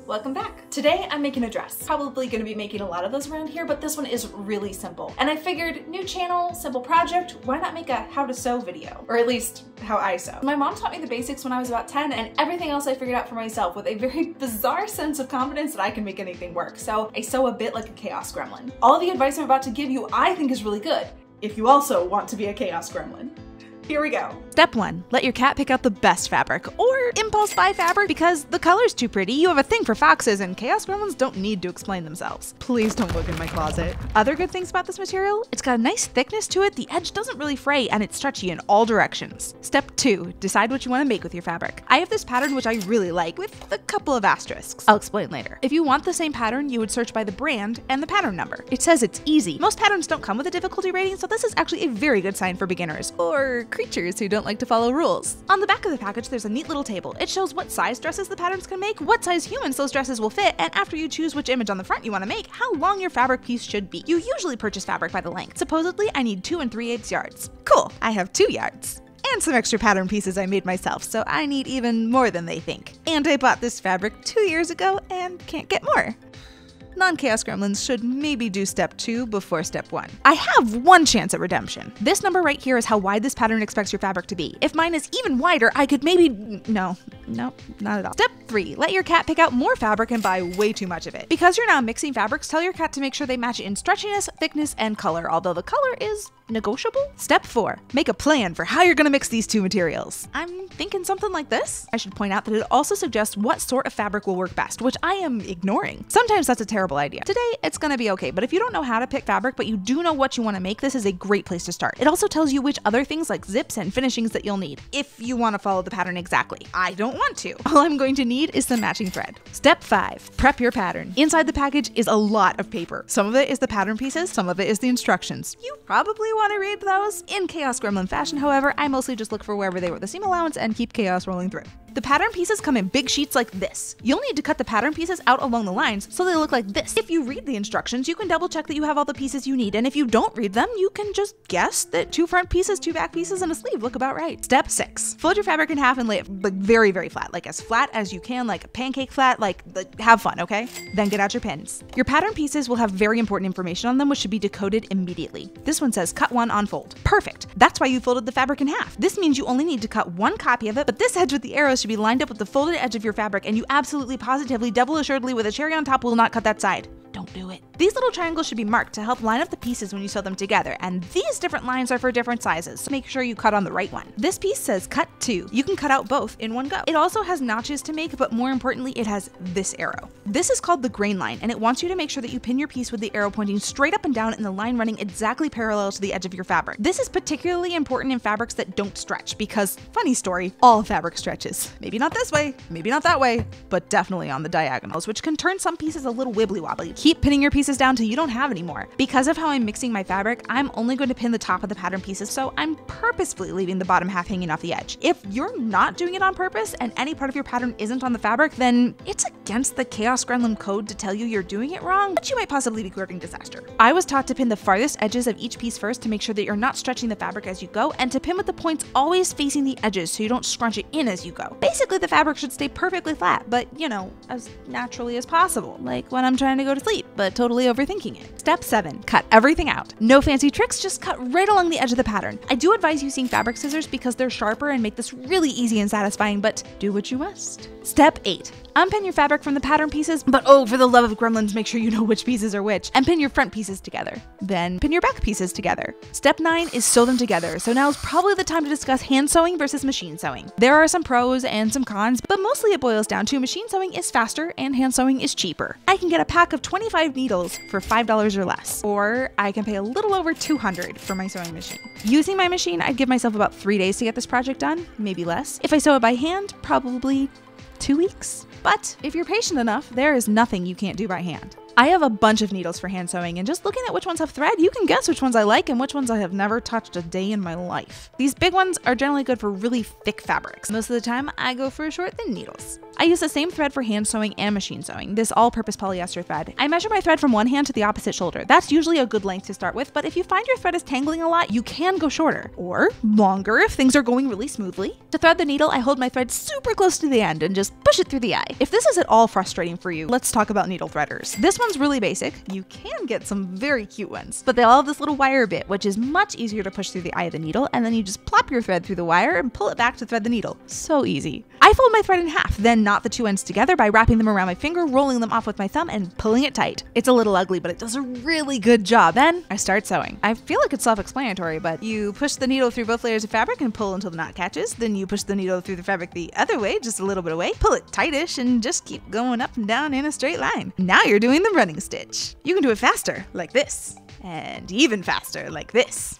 Welcome back. Today I'm making a dress. Probably gonna be making a lot of those around here, but this one is really simple. And I figured, new channel, simple project, why not make a how to sew video? Or at least how I sew. My mom taught me the basics when I was about 10, and everything else I figured out for myself with a very bizarre sense of confidence that I can make anything work. So I sew a bit like a chaos gremlin. All the advice I'm about to give you I think is really good, if you also want to be a chaos gremlin. Here we go. Step 1. Let your cat pick out the best fabric, or impulse buy fabric because the color's too pretty. You have a thing for foxes, and chaos gremlins don't need to explain themselves. Please don't look in my closet. Other good things about this material, it's got a nice thickness to it, the edge doesn't really fray, and it's stretchy in all directions. Step 2. Decide what you want to make with your fabric. I have this pattern which I really like, with a couple of asterisks. I'll explain later. If you want the same pattern, you would search by the brand and the pattern number. It says it's easy. Most patterns don't come with a difficulty rating, so this is actually a very good sign for beginners, or creatures who don't like to follow rules. On the back of the package, there's a neat little table. It shows what size dresses the patterns can make, what size humans those dresses will fit, and after you choose which image on the front you want to make, how long your fabric piece should be. You usually purchase fabric by the length. Supposedly, I need 2 3/8 yards. Cool, I have 2 yards. And some extra pattern pieces I made myself, so I need even more than they think. And I bought this fabric 2 years ago and can't get more. Non-chaos gremlins should maybe do step 2 before step 1. I have one chance at redemption. This number right here is how wide this pattern expects your fabric to be. If mine is even wider, I could maybe... No, not at all. Step 3. Let your cat pick out more fabric and buy way too much of it. Because you're now mixing fabrics, tell your cat to make sure they match in stretchiness, thickness, and color, although the color is negotiable. Step 4. Make a plan for how you're gonna mix these two materials. I'm thinking something like this. I should point out that it also suggests what sort of fabric will work best, which I am ignoring. Sometimes that's a terrible idea. Today, it's gonna be okay, but if you don't know how to pick fabric, but you do know what you wanna make, this is a great place to start. It also tells you which other things like zips and finishings that you'll need, if you wanna follow the pattern exactly. I don't want to. All I'm going to need is some matching thread. Step 5. Prep your pattern. Inside the package is a lot of paper. Some of it is the pattern pieces, some of it is the instructions. You probably want to read those. In Chaos Gremlin fashion, however, I mostly just look for wherever they were the seam allowance and keep chaos rolling through. The pattern pieces come in big sheets like this. You'll need to cut the pattern pieces out along the lines so they look like this. If you read the instructions, you can double check that you have all the pieces you need, and if you don't read them, you can just guess that 2 front pieces, 2 back pieces, and a sleeve look about right. Step 6. Fold your fabric in half and lay it like very, very flat, like as flat as you can, like a pancake flat, like have fun, okay? Then get out your pins. Your pattern pieces will have very important information on them, which should be decoded immediately. This one says cut 1 on fold. Perfect. That's why you folded the fabric in half. This means you only need to cut 1 copy of it, but this edge with the arrows should be lined up with the folded edge of your fabric, and you absolutely, positively, double assuredly with a cherry on top will not cut that side. Don't do it. These little triangles should be marked to help line up the pieces when you sew them together, and these different lines are for different sizes, so make sure you cut on the right one. This piece says cut 2. You can cut out both in one go. It also has notches to make, but more importantly, it has this arrow. This is called the grain line, and it wants you to make sure that you pin your piece with the arrow pointing straight up and down and the line running exactly parallel to the edge of your fabric. This is particularly important in fabrics that don't stretch, because, funny story, all fabric stretches. Maybe not this way, maybe not that way, but definitely on the diagonals, which can turn some pieces a little wibbly wobbly. Keep pinning your pieces down till you don't have any more. Because of how I'm mixing my fabric, I'm only going to pin the top of the pattern pieces, so I'm purposefully leaving the bottom half hanging off the edge. If you're not doing it on purpose and any part of your pattern isn't on the fabric, then it's against the Chaos Gremlin code to tell you you're doing it wrong, but you might possibly be courting disaster. I was taught to pin the farthest edges of each piece first to make sure that you're not stretching the fabric as you go, and to pin with the points always facing the edges so you don't scrunch it in as you go. Basically, the fabric should stay perfectly flat, but you know, as naturally as possible, like when I'm trying to go to sleep, but totally overthinking it. Step 7. Cut everything out. No fancy tricks, just cut right along the edge of the pattern. I do advise using fabric scissors because they're sharper and make this really easy and satisfying, but do what you must. Step 8. Unpin your fabric from the pattern pieces, but oh, for the love of gremlins, make sure you know which pieces are which, and pin your front pieces together. Then pin your back pieces together. Step 9 is sew them together, so now is probably the time to discuss hand sewing versus machine sewing. There are some pros and some cons, but mostly it boils down to machine sewing is faster and hand sewing is cheaper. I can get a pack of 25 needles for $5 or less, or I can pay a little over $200 for my sewing machine. Using my machine, I'd give myself about 3 days to get this project done, maybe less. If I sew it by hand, probably 2 weeks. But if you're patient enough, there is nothing you can't do by hand. I have a bunch of needles for hand sewing, and just looking at which ones have thread, you can guess which ones I like and which ones I have never touched a day in my life. These big ones are generally good for really thick fabrics. Most of the time, I go for short, thin needles. I use the same thread for hand sewing and machine sewing, this all-purpose polyester thread. I measure my thread from one hand to the opposite shoulder. That's usually a good length to start with, but if you find your thread is tangling a lot, you can go shorter, or longer if things are going really smoothly. To thread the needle, I hold my thread super close to the end and just push it through the eye. If this is at all frustrating for you, let's talk about needle threaders. This one's really basic. You can get some very cute ones, but they all have this little wire bit, which is much easier to push through the eye of the needle, and then you just plop your thread through the wire and pull it back to thread the needle. So easy. I fold my thread in half, then knot the two ends together by wrapping them around my finger, rolling them off with my thumb, and pulling it tight. It's a little ugly, but it does a really good job. Then I start sewing. I feel like it's self-explanatory, but you push the needle through both layers of fabric and pull until the knot catches. Then you push the needle through the fabric the other way, just a little bit away, pull it tightish, and just keep going up and down in a straight line. Now you're doing the running stitch. You can do it faster, like this, and even faster, like this,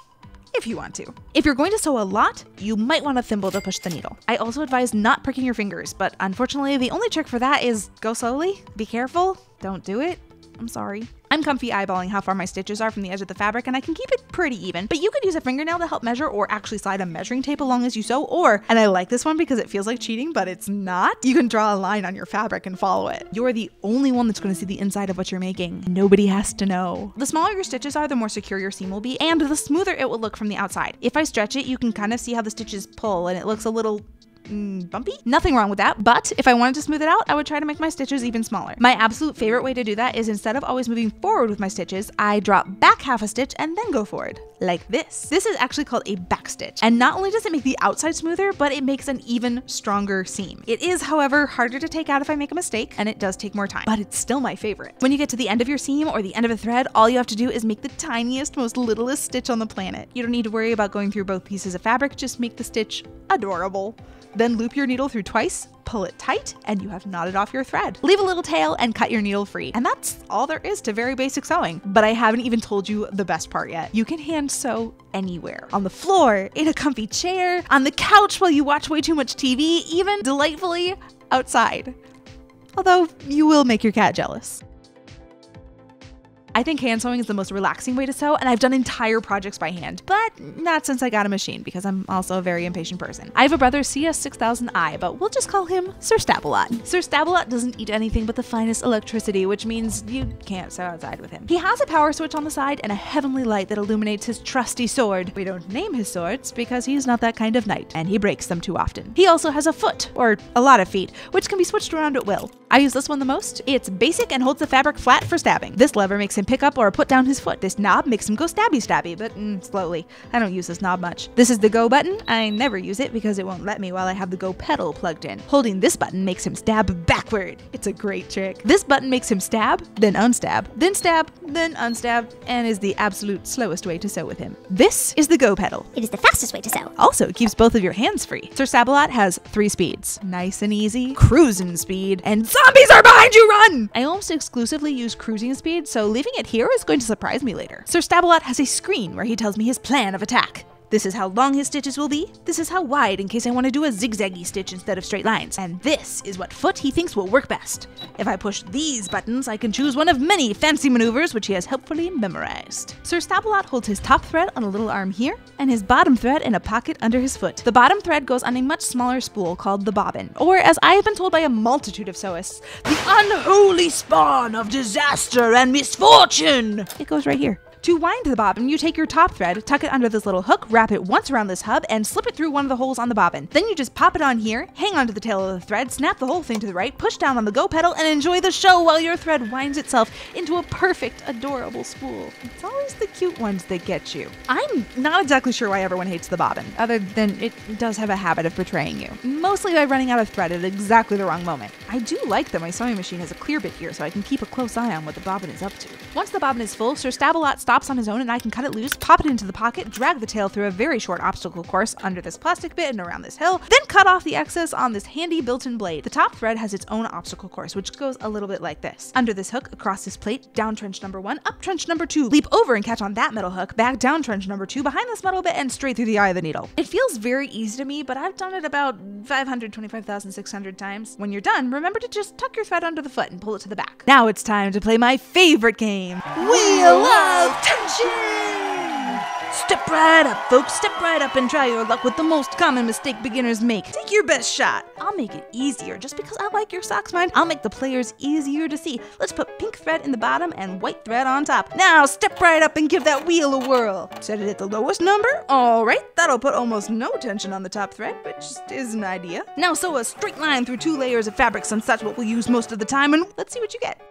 if you want to. If you're going to sew a lot, you might want a thimble to push the needle. I also advise not pricking your fingers, but unfortunately the only trick for that is go slowly, be careful, don't do it. I'm sorry. I'm comfy eyeballing how far my stitches are from the edge of the fabric, and I can keep it pretty even, but you could use a fingernail to help measure or actually slide a measuring tape along as you sew, or, and I like this one because it feels like cheating, but it's not, you can draw a line on your fabric and follow it. You're the only one that's going to see the inside of what you're making. Nobody has to know. The smaller your stitches are, the more secure your seam will be, and the smoother it will look from the outside. If I stretch it, you can kind of see how the stitches pull, and it looks a little bumpy. Nothing wrong with that, but if I wanted to smooth it out, I would try to make my stitches even smaller. My absolute favorite way to do that is instead of always moving forward with my stitches, I drop back half a stitch and then go forward, like this. This is actually called a back stitch, and not only does it make the outside smoother, but it makes an even stronger seam. It is, however, harder to take out if I make a mistake, and it does take more time, but it's still my favorite. When you get to the end of your seam or the end of a thread, all you have to do is make the tiniest, most littlest stitch on the planet. You don't need to worry about going through both pieces of fabric, just make the stitch adorable. Then loop your needle through twice, pull it tight, and you have knotted off your thread. Leave a little tail and cut your needle free. And that's all there is to very basic sewing. But I haven't even told you the best part yet. You can hand sew anywhere. On the floor, in a comfy chair, on the couch while you watch way too much TV, even delightfully outside. Although you will make your cat jealous. I think hand sewing is the most relaxing way to sew, and I've done entire projects by hand, but not since I got a machine because I'm also a very impatient person. I have a brother CS6000I, but we'll just call him Sir Stabelot. Sir Stabelot doesn't eat anything but the finest electricity, which means you can't sew outside with him. He has a power switch on the side and a heavenly light that illuminates his trusty sword. We don't name his swords because he's not that kind of knight, and he breaks them too often. He also has a foot, or a lot of feet, which can be switched around at will. I use this one the most. It's basic and holds the fabric flat for stabbing. This lever makes him pick up or put down his foot. This knob makes him go stabby stabby, but slowly. I don't use this knob much. This is the go button. I never use it because it won't let me while I have the go pedal plugged in. Holding this button makes him stab backward. It's a great trick. This button makes him stab, then unstab, then stab, then unstab, and is the absolute slowest way to sew with him. This is the go pedal. It is the fastest way to sew. Also, it keeps both of your hands free. Sir Stabelot has 3 speeds. Nice and easy, cruising speed, and zombies are behind you, run! I almost exclusively use cruising speed, so leaving it here is going to surprise me later. Sir Stabelot has a screen where he tells me his plan of attack. This is how long his stitches will be. This is how wide in case I want to do a zigzaggy stitch instead of straight lines. And this is what foot he thinks will work best. If I push these buttons, I can choose one of many fancy maneuvers which he has helpfully memorized. Sir Stabelot holds his top thread on a little arm here, and his bottom thread in a pocket under his foot. The bottom thread goes on a much smaller spool called the bobbin, or as I have been told by a multitude of sewists, the unholy spawn of disaster and misfortune. It goes right here. To wind the bobbin, you take your top thread, tuck it under this little hook, wrap it once around this hub, and slip it through one of the holes on the bobbin. Then you just pop it on here, hang onto the tail of the thread, snap the whole thing to the right, push down on the go pedal, and enjoy the show while your thread winds itself into a perfect, adorable spool. It's always the cute ones that get you. I'm not exactly sure why everyone hates the bobbin, other than it does have a habit of betraying you. Mostly by running out of thread at exactly the wrong moment. I do like that my sewing machine has a clear bit here so I can keep a close eye on what the bobbin is up to. Once the bobbin is full, Sir Stabelot stops stops on his own and I can cut it loose, pop it into the pocket, drag the tail through a very short obstacle course under this plastic bit and around this hill, then cut off the excess on this handy built-in blade. The top thread has its own obstacle course, which goes a little bit like this. Under this hook, across this plate, down trench number 1, up trench number 2, leap over and catch on that metal hook, back down trench number 2, behind this metal bit, and straight through the eye of the needle. It feels very easy to me, but I've done it about 525,600 times. When you're done, remember to just tuck your thread under the foot and pull it to the back. Now it's time to play my favorite game, Wheel of Tension! Step right up, folks, step right up and try your luck with the most common mistake beginners make. Take your best shot. I'll make it easier. Just because I like your socks, mine, I'll make the players easier to see. Let's put pink thread in the bottom and white thread on top. Now step right up and give that wheel a whirl. Set it at the lowest number. All right, that'll put almost no tension on the top thread, which is an idea. Now sew a straight line through 2 layers of fabric since that's what we'll use most of the time, and let's see what you get.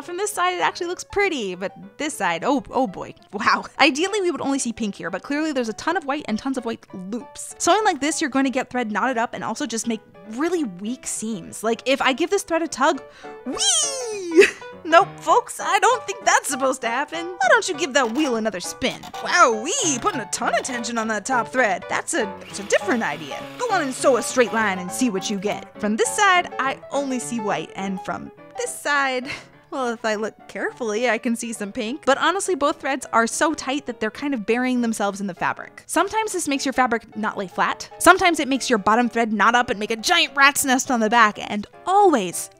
From this side, it actually looks pretty, but this side, oh boy, wow. Ideally, we would only see pink here, but clearly there's a ton of white and tons of white loops. Sewing like this, you're going to get thread knotted up and also just make really weak seams. Like if I give this thread a tug, whee! Nope, folks, I don't think that's supposed to happen. Why don't you give that wheel another spin? Wow-wee, putting a ton of tension on that top thread. That's a different idea. Go on and sew a straight line and see what you get. From this side, I only see white, and from this side, well, if I look carefully, I can see some pink. But honestly, both threads are so tight that they're kind of burying themselves in the fabric. Sometimes this makes your fabric not lay flat. Sometimes it makes your bottom thread knot up and make a giant rat's nest on the back. And always,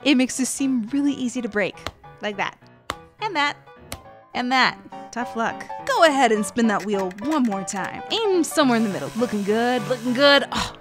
it makes this seam really easy to break. Like that. And that. And that. Tough luck. Go ahead and spin that wheel one more time. Aim somewhere in the middle. Looking good, looking good. Oh,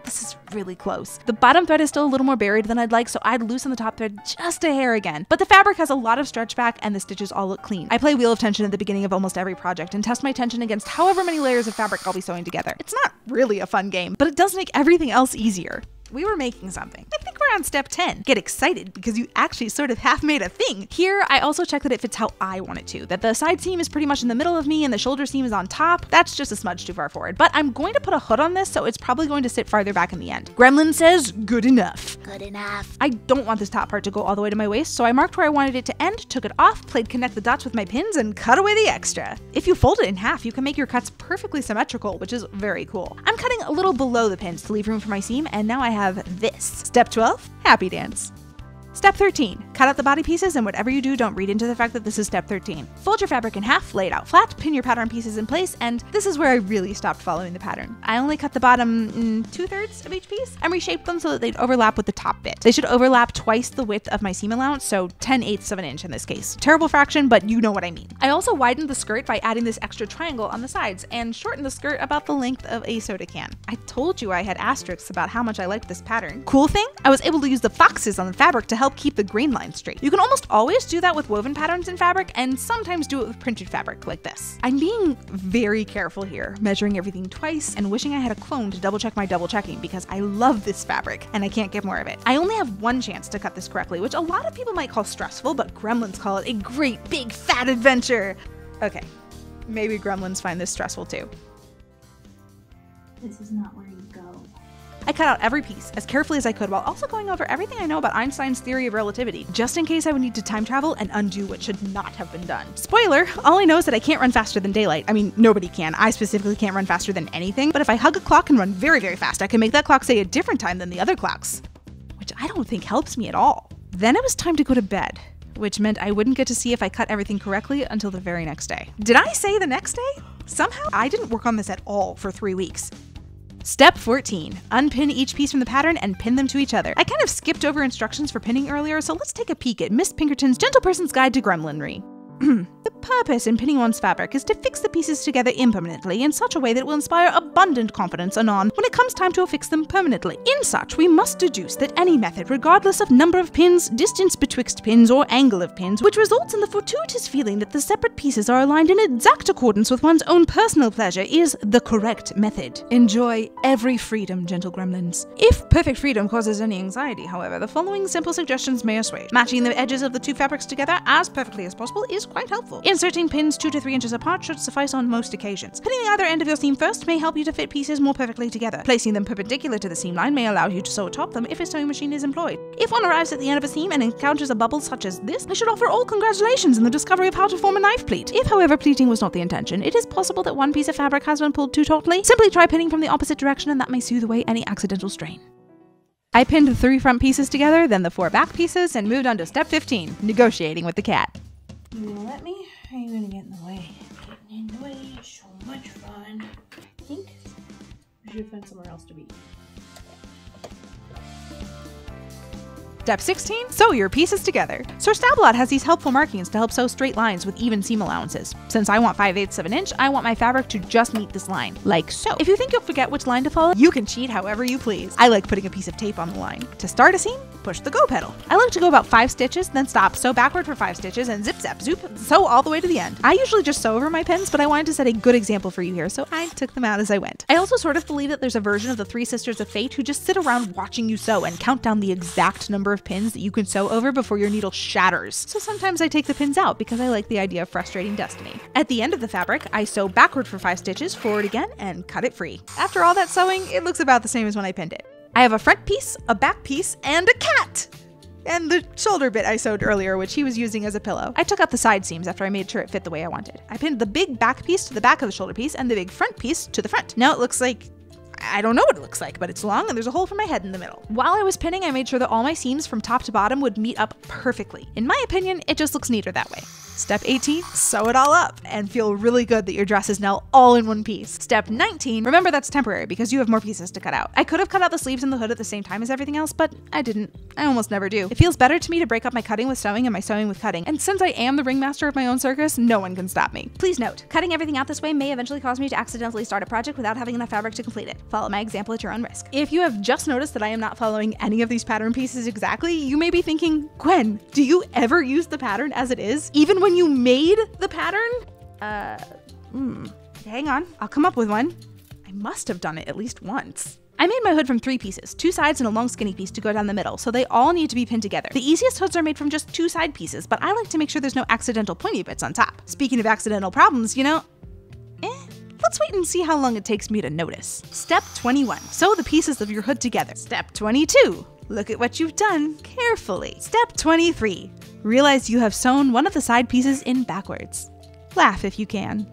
this is really close. The bottom thread is still a little more buried than I'd like, so I'd loosen the top thread just a hair again. But the fabric has a lot of stretch back and the stitches all look clean. I play Wheel of Tension at the beginning of almost every project and test my tension against however many layers of fabric I'll be sewing together. It's not really a fun game, but it does make everything else easier. We were making something. I think we're on step 10. Get excited because you actually sort of half made a thing. Here, I also check that it fits how I want it to, that the side seam is pretty much in the middle of me and the shoulder seam is on top. That's just a smudge too far forward, but I'm going to put a hood on this, so it's probably going to sit farther back in the end. Gremlin says, good enough. Good enough. I don't want this top part to go all the way to my waist, so I marked where I wanted it to end, took it off, played connect the dots with my pins, and cut away the extra. If you fold it in half, you can make your cuts perfectly symmetrical, which is very cool. I'm cutting a little below the pins to leave room for my seam, and now I have this. Step 12, happy dance. Step 13, cut out the body pieces, and whatever you do, don't read into the fact that this is step 13. Fold your fabric in half, lay it out flat, pin your pattern pieces in place, and this is where I really stopped following the pattern. I only cut the bottom 2/3 of each piece and reshaped them so that they'd overlap with the top bit. They should overlap twice the width of my seam allowance, so 10/8 of an inch in this case. Terrible fraction, but you know what I mean. I also widened the skirt by adding this extra triangle on the sides and shortened the skirt about the length of a soda can. I told you I had asterisks about how much I liked this pattern. Cool thing? I was able to use the foxes on the fabric to help keep the grain line straight. You can almost always do that with woven patterns in fabric, and sometimes do it with printed fabric like this. I'm being very careful here, measuring everything twice and wishing I had a clone to double check my double checking because I love this fabric and I can't get more of it. I only have one chance to cut this correctly, which a lot of people might call stressful, but gremlins call it a great big fat adventure. Okay, maybe gremlins find this stressful too. This is not where you go. I cut out every piece as carefully as I could while also going over everything I know about Einstein's theory of relativity, just in case I would need to time travel and undo what should not have been done. Spoiler, all I know is that I can't run faster than daylight. I mean, nobody can. I specifically can't run faster than anything, but if I hug a clock and run very, very fast, I can make that clock say a different time than the other clocks, which I don't think helps me at all. Then it was time to go to bed, which meant I wouldn't get to see if I cut everything correctly until the very next day. Did I say the next day? Somehow, I didn't work on this at all for 3 weeks. Step 14, unpin each piece from the pattern and pin them to each other. I kind of skipped over instructions for pinning earlier, so let's take a peek at Miss Pinkerton's Gentle Person's Guide to Gremlinry. The purpose in pinning one's fabric is to fix the pieces together impermanently in such a way that it will inspire abundant confidence anon when it comes time to affix them permanently. In such, we must deduce that any method, regardless of number of pins, distance betwixt pins, or angle of pins, which results in the fortuitous feeling that the separate pieces are aligned in exact accordance with one's own personal pleasure, is the correct method. Enjoy every freedom, gentle gremlins. If perfect freedom causes any anxiety, however, the following simple suggestions may assuage. Matching the edges of the two fabrics together as perfectly as possible is quite helpful. Inserting pins 2 to 3 inches apart should suffice on most occasions. Pinning the other end of your seam first may help you to fit pieces more perfectly together. Placing them perpendicular to the seam line may allow you to sew atop them if a sewing machine is employed. If one arrives at the end of a seam and encounters a bubble such as this, they should offer all congratulations in the discovery of how to form a knife pleat. If, however, pleating was not the intention, it is possible that one piece of fabric has been pulled too tautly. Simply try pinning from the opposite direction and that may soothe away any accidental strain. I pinned the 3 front pieces together, then the 4 back pieces, and moved on to step 15, negotiating with the cat. You gonna let me? Or are you gonna get in the way? Getting in the way is so much fun. I think we should find somewhere else to be. Step 16, sew your pieces together. Sir Stab-A-Lot has these helpful markings to help sew straight lines with even seam allowances. Since I want 5/8 of an inch, I want my fabric to just meet this line, like so. If you think you'll forget which line to follow, you can cheat however you please. I like putting a piece of tape on the line. To start a seam, push the go pedal. I like to go about 5 stitches, then stop, sew backward for 5 stitches, and zip zap zoop, sew all the way to the end. I usually just sew over my pins, but I wanted to set a good example for you here, so I took them out as I went. I also sort of believe that there's a version of the 3 Sisters of Fate who just sit around watching you sew and count down the exact number of pins that you can sew over before your needle shatters. So sometimes I take the pins out because I like the idea of frustrating destiny. At the end of the fabric, I sew backward for 5 stitches, forward again, and cut it free. After all that sewing, it looks about the same as when I pinned it. I have a front piece, a back piece, and a cat! And the shoulder bit I sewed earlier, which he was using as a pillow. I took out the side seams after I made sure it fit the way I wanted. I pinned the big back piece to the back of the shoulder piece and the big front piece to the front. Now it looks like, I don't know what it looks like, but it's long and there's a hole for my head in the middle. While I was pinning, I made sure that all my seams from top to bottom would meet up perfectly. In my opinion, it just looks neater that way. Step 18, sew it all up and feel really good that your dress is now all in one piece. Step 19, remember that's temporary because you have more pieces to cut out. I could have cut out the sleeves and the hood at the same time as everything else, but I didn't. I almost never do. It feels better to me to break up my cutting with sewing and my sewing with cutting, and since I am the ringmaster of my own circus, no one can stop me. Please note, cutting everything out this way may eventually cause me to accidentally start a project without having enough fabric to complete it. Follow my example at your own risk. If you have just noticed that I am not following any of these pattern pieces exactly, you may be thinking, Gwen, do you ever use the pattern as it is? Even when you made the pattern? Hang on, I'll come up with one. I must have done it at least once. I made my hood from 3 pieces, 2 sides and a long skinny piece to go down the middle, so they all need to be pinned together. The easiest hoods are made from just 2 side pieces, but I like to make sure there's no accidental pointy bits on top. Speaking of accidental problems, you know, let's wait and see how long it takes me to notice. Step 21, sew the pieces of your hood together. Step 22, look at what you've done carefully. Step 23, realize you have sewn one of the side pieces in backwards. Laugh if you can.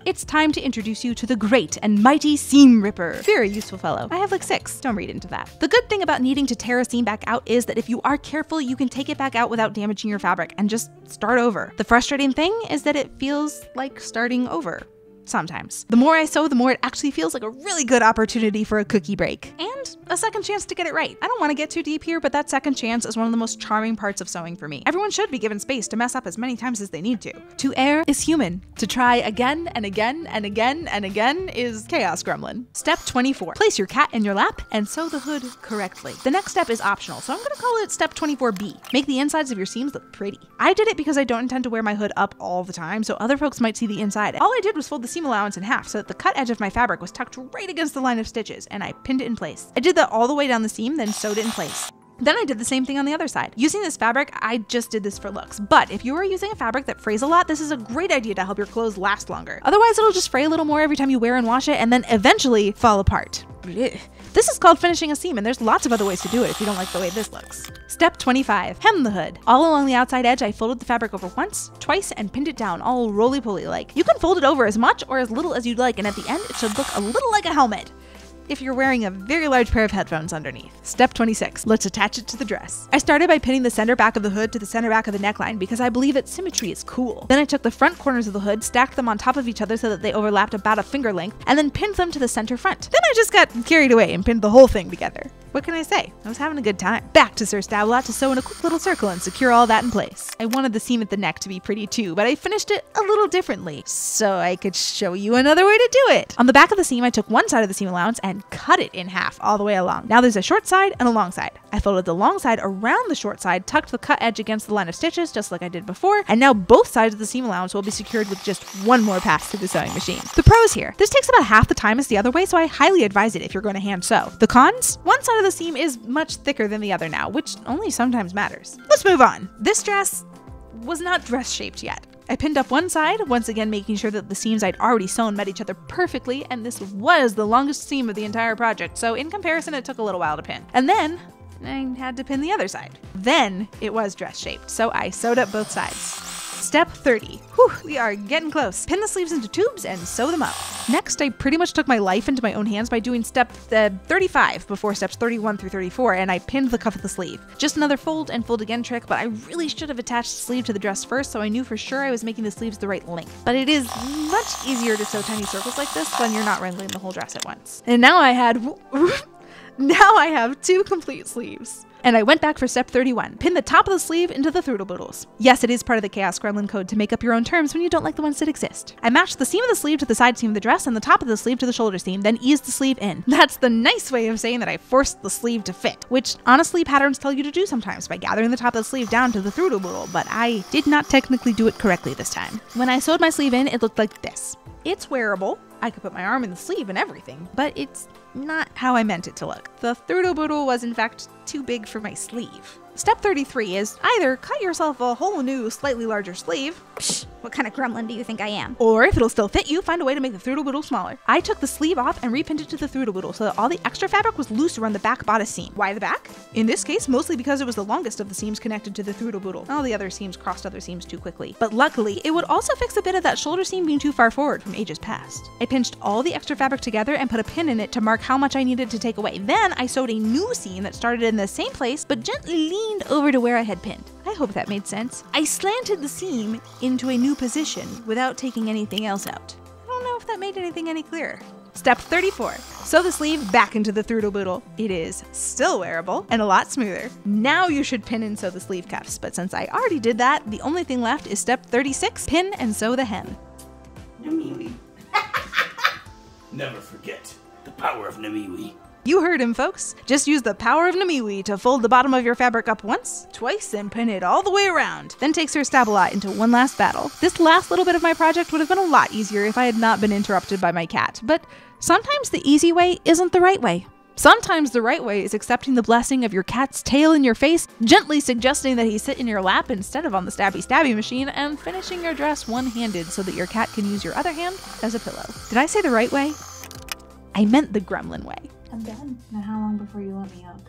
It's time to introduce you to the great and mighty seam ripper. Very useful fellow. I have like 6, don't read into that. The good thing about needing to tear a seam back out is that if you are careful, you can take it back out without damaging your fabric and just start over. The frustrating thing is that it feels like starting over. Sometimes. The more I sew, the more it actually feels like a really good opportunity for a cookie break. And a second chance to get it right. I don't want to get too deep here, but that second chance is one of the most charming parts of sewing for me. Everyone should be given space to mess up as many times as they need to. To err is human. To try again and again and again and again is chaos gremlin. Step 24. Place your cat in your lap and sew the hood correctly. The next step is optional, so I'm going to call it step 24B. Make the insides of your seams look pretty. I did it because I don't intend to wear my hood up all the time, so other folks might see the inside. All I did was fold the seam allowance in half so that the cut edge of my fabric was tucked right against the line of stitches, and I pinned it in place. I did that all the way down the seam, then sewed it in place. Then I did the same thing on the other side. Using this fabric, I just did this for looks, but if you are using a fabric that frays a lot, this is a great idea to help your clothes last longer. Otherwise, it'll just fray a little more every time you wear and wash it, and then eventually fall apart. This is called finishing a seam, and there's lots of other ways to do it if you don't like the way this looks. Step 25, hem the hood. All along the outside edge, I folded the fabric over once, twice, and pinned it down all roly-poly like. You can fold it over as much or as little as you'd like, and at the end, it should look a little like a helmet, if you're wearing a very large pair of headphones underneath. Step 26, let's attach it to the dress. I started by pinning the center back of the hood to the center back of the neckline because I believe that symmetry is cool. Then I took the front corners of the hood, stacked them on top of each other so that they overlapped about a finger length, and then pinned them to the center front. Then I just got carried away and pinned the whole thing together. What can I say? I was having a good time. Back to Sir Stab-A-Lot to sew in a quick little circle and secure all that in place. I wanted the seam at the neck to be pretty too, but I finished it a little differently, so I could show you another way to do it. On the back of the seam, I took one side of the seam allowance and cut it in half all the way along. Now there's a short side and a long side. I folded the long side around the short side, tucked the cut edge against the line of stitches just like I did before, and now both sides of the seam allowance will be secured with just one more pass through the sewing machine. The pros here, this takes about half the time as the other way, so I highly advise it if you're going to hand sew. The cons, one side of the seam is much thicker than the other now, which only sometimes matters. Let's move on. This dress was not dress shaped yet. I pinned up one side, once again making sure that the seams I'd already sewn met each other perfectly, and this was the longest seam of the entire project, so in comparison it took a little while to pin. And then I had to pin the other side. Then it was dress shaped, so I sewed up both sides. Step 30. Whew, we are getting close. Pin the sleeves into tubes and sew them up. Next, I pretty much took my life into my own hands by doing step 35 before steps 31 through 34, and I pinned the cuff of the sleeve. Just another fold and fold again trick, but I really should have attached the sleeve to the dress first so I knew for sure I was making the sleeves the right length. But it is much easier to sew tiny circles like this when you're not wrangling the whole dress at once. And now I have 2 complete sleeves. And I went back for step 31. Pin the top of the sleeve into the throodle-boodles. Yes, it is part of the Chaos Gremlin code to make up your own terms when you don't like the ones that exist. I matched the seam of the sleeve to the side seam of the dress and the top of the sleeve to the shoulder seam, then eased the sleeve in. That's the nice way of saying that I forced the sleeve to fit, which honestly patterns tell you to do sometimes by gathering the top of the sleeve down to the throodle-boodle, but I did not technically do it correctly this time. When I sewed my sleeve in, it looked like this. It's wearable. I could put my arm in the sleeve and everything, but it's not how I meant it to look. The throodle-boodle was in fact too big for my sleeve. Step 33 is either cut yourself a whole new, slightly larger sleeve. Psh, what kind of gremlin do you think I am? Or if it'll still fit you, find a way to make the throodle-boodle smaller. I took the sleeve off and repinned it to the throodle-boodle so that all the extra fabric was loose around the back bodice seam. Why the back? In this case, mostly because it was the longest of the seams connected to the throodle-boodle. All the other seams crossed other seams too quickly. But luckily, it would also fix a bit of that shoulder seam being too far forward from ages past. I pinched all the extra fabric together and put a pin in it to mark how much I needed to take away. Then I sewed a new seam that started in the same place but gently leaned over to where I had pinned. I hope that made sense. I slanted the seam into a new position without taking anything else out. I don't know if that made anything any clearer. Step 34. Sew the sleeve back into the throodle-boodle. It is still wearable and a lot smoother. Now you should pin and sew the sleeve cuffs, but since I already did that, the only thing left is step 36, pin and sew the hem. Namiwi. Never forget the power of Namiwi. You heard him, folks. Just use the power of Namiwi to fold the bottom of your fabric up once, twice, and pin it all the way around. Then takes her Stab-a-lot into one last battle. This last little bit of my project would have been a lot easier if I had not been interrupted by my cat, but sometimes the easy way isn't the right way. Sometimes the right way is accepting the blessing of your cat's tail in your face, gently suggesting that he sit in your lap instead of on the stabby machine, and finishing your dress one-handed so that your cat can use your other hand as a pillow. Did I say the right way? I meant the Gremlin way. I'm done. Now how long before you let me up?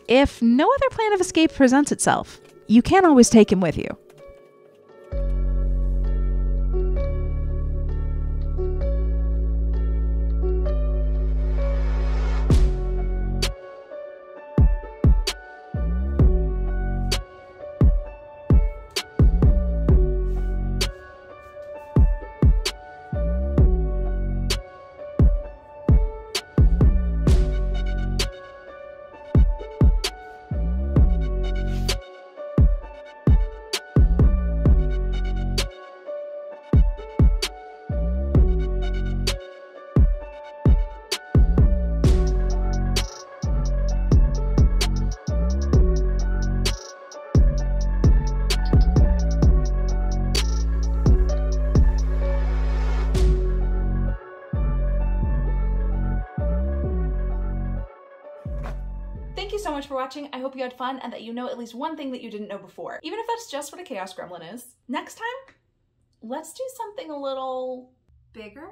If no other plan of escape presents itself, you can always take him with you. Thank you so much for watching. I hope you had fun and that you know at least one thing that you didn't know before, even if that's just what a Chaos Gremlin is. Next time, let's do something a little bigger.